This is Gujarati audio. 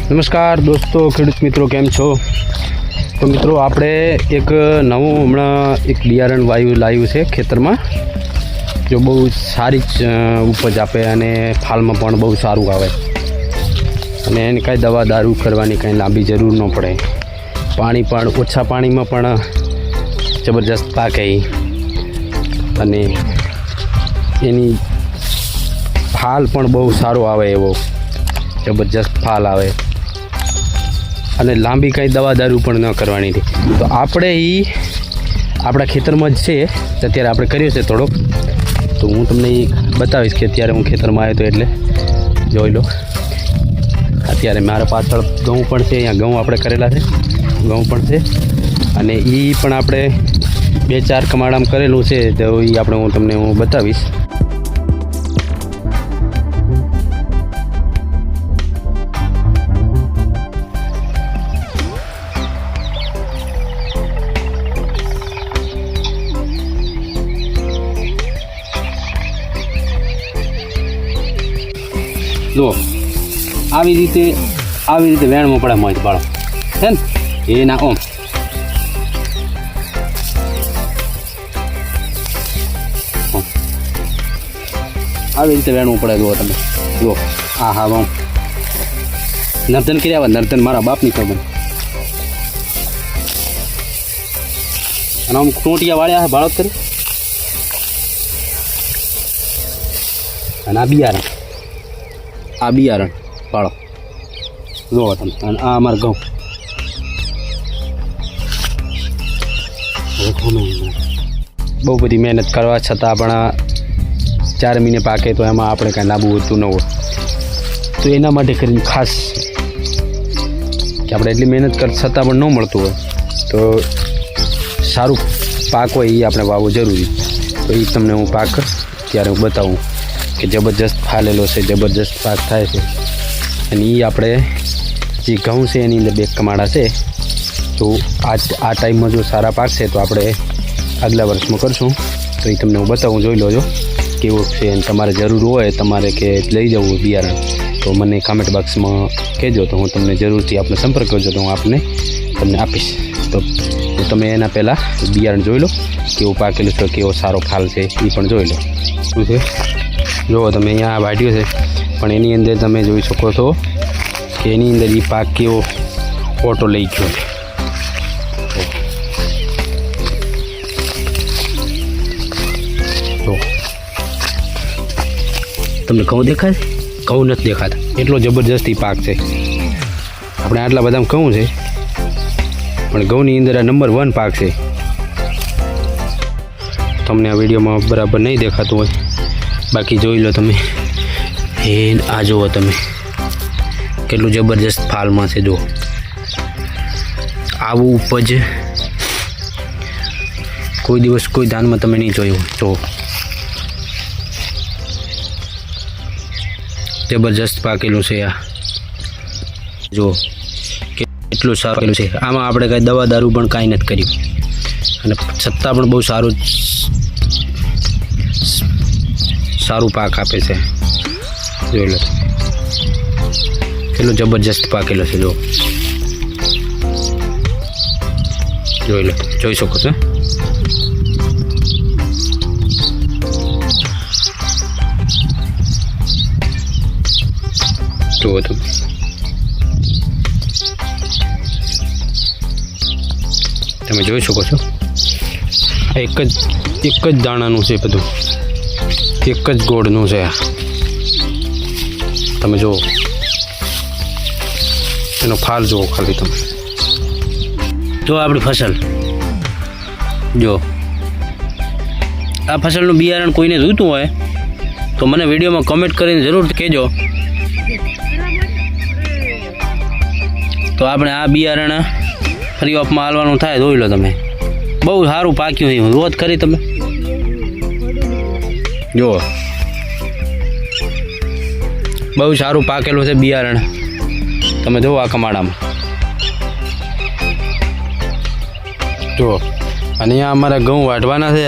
નમસ્કાર દોસ્તો, ખેડૂત મિત્રો, કેમ છો? તો મિત્રો, આપણે એક નવું હમણાં એક બિયારણ લાવ્યું છે ખેતરમાં, જો બહુ સારી ઉપજ આપે અને ફાલમાં પણ બહુ સારું આવે અને એને કાંઈ દવા દારૂ કરવાની કાંઈ લાંબી જરૂર ન પડે. પાણી પણ ઓછા પાણીમાં પણ જબરજસ્ત પાકે અને એની ફાલ પણ બહુ સારો આવે, એવો જબરજસ્ત ફાલ આવે અને લાંબી કાંઈ દવા દારૂ પણ ન કરવાની હતી. તો આપણે આપણા ખેતરમાં જ છે, અત્યારે આપણે કર્યો છે થોડોક, તો હું તમને એ બતાવીશ કે અત્યારે હું ખેતરમાં આવ્યો હતો એટલે જોઈ લો. અત્યારે મારા પાછળ ઘઉં પણ છે, અહીંયા ઘઉં આપણે કરેલા છે, ઘઉં પણ છે અને એ પણ આપણે 2-4 કમાડામાં કરેલું છે, તો એ આપણે હું તમને બતાવીશ. જો આવી રીતે વેણમાં પડે મોજ બાળો છે ને, એ ના ઓમ આવી રીતે વેણવું પડે. જુઓ તમે, જુઓ હા હા ઓમ નર્તન કરી આવે, નર્તન મારા બાપની ખબર. અને આમ ટોટિયા વાળ્યા છે બાળક કરી, અને આ બિયારણ પાળો જોવો તમે. અને આ અમારા ઘઉં બહુ બધી મહેનત કરવા છતાં પણ 4 મહિને પાકે તો એમાં આપણે કાંઈ લાંબુ હોતું ન હોય. તો એના માટે કરીને ખાસ કે આપણે એટલી મહેનત કર છતાં પણ ન મળતું હોય તો સારું પાક હોય એ આપણે વાવવું જરૂરી. તો એ તમને હું પાક ત્યારે હું બતાવું કે જબરજસ્ત ફાલેલો છે, જબરજસ્ત પાક થાય છે. અને એ આપણે જે ઘઉં છે એની અંદર 2 કમાડા છે, તો આ ટાઈમમાં જો સારા પાક છે તો આપણે આગલા વર્ષમાં કરશું. તો એ તમને હું બતાવું, જોઈ લોજો કેવું છે. અને તમારે જરૂર હોય તમારે કે લઈ જવું બિયારણ તો મને કમેન્ટ બોક્સમાં કહેજો, તો હું તમને જરૂરથી આપણે સંપર્ક કરજો, તો હું તમને આપીશ. તો તમે એના પહેલાં બિયારણ જોઈ લો કેવું પાકેલું છે, કેવો સારો ફાલ છે એ પણ જોઈ લો. શું છે જુઓ તમે, અહીંયા વાઢ્યો છે પણ એની અંદર તમે જોઈ શકો છો કે એની અંદર એ પાક કેવો ઓટો લઈ ગયો છે. તો તમને ઘઉં દેખાય છે? ઘઉં નથી દેખાતા, એટલો જબરજસ્તી પાક છે. આપણે આટલા બધા ઘઉં છે પણ ઘઉંની અંદર આ નંબર 1 પાક છે. તમને આ વિડીયોમાં બરાબર નહીં દેખાતું હોય, બાકી જોઈ લો તમે. આ જુઓ તમે કેટલું જબરજસ્ત ફાલમાં છે. જુઓ આવું ઉપજ કોઈ દિવસ કોઈ ધાનમાં તમે નહીં જોયું. જુઓ જબરજસ્ત પાકેલું છે. આ જુઓ કેટલું સારું છે. આમાં આપણે કાંઈ દવા દારૂ પણ કાંઈ નથી કર્યું અને છતાં પણ બહુ સારું પાક આપે છે. જોઈ લો કેટલો જબરજસ્ત પાકેલો છે. જોઈ લો, જોઈ શકો છો. જુઓ તમે જોઈ શકો છો. એક જ દાણાનું છે બધું, એક જ ગોળનું છે. તમે જુઓ એનો ફાલ જુઓ ખાલી તમે. જો આપણી ફસલ, જો આ ફસલનું બિયારણ કોઈને જોઈતું હોય તો મને વિડીયોમાં કમેન્ટ કરીને જરૂર કહેજો, તો આપણે આ બિયારણ ફ્રી ઓફમાં હાલવાનું થાય. જોઈ લો તમે, બહુ સારું પાક્યું છે. રોજ ખરી તમે જુઓ, બહુ સારું પાકેલું છે બિયારણ. તમે જુઓ આ કમાડામાં જુઓ. અને અહીંયા અમારા ઘઉં વાઢવાના છે.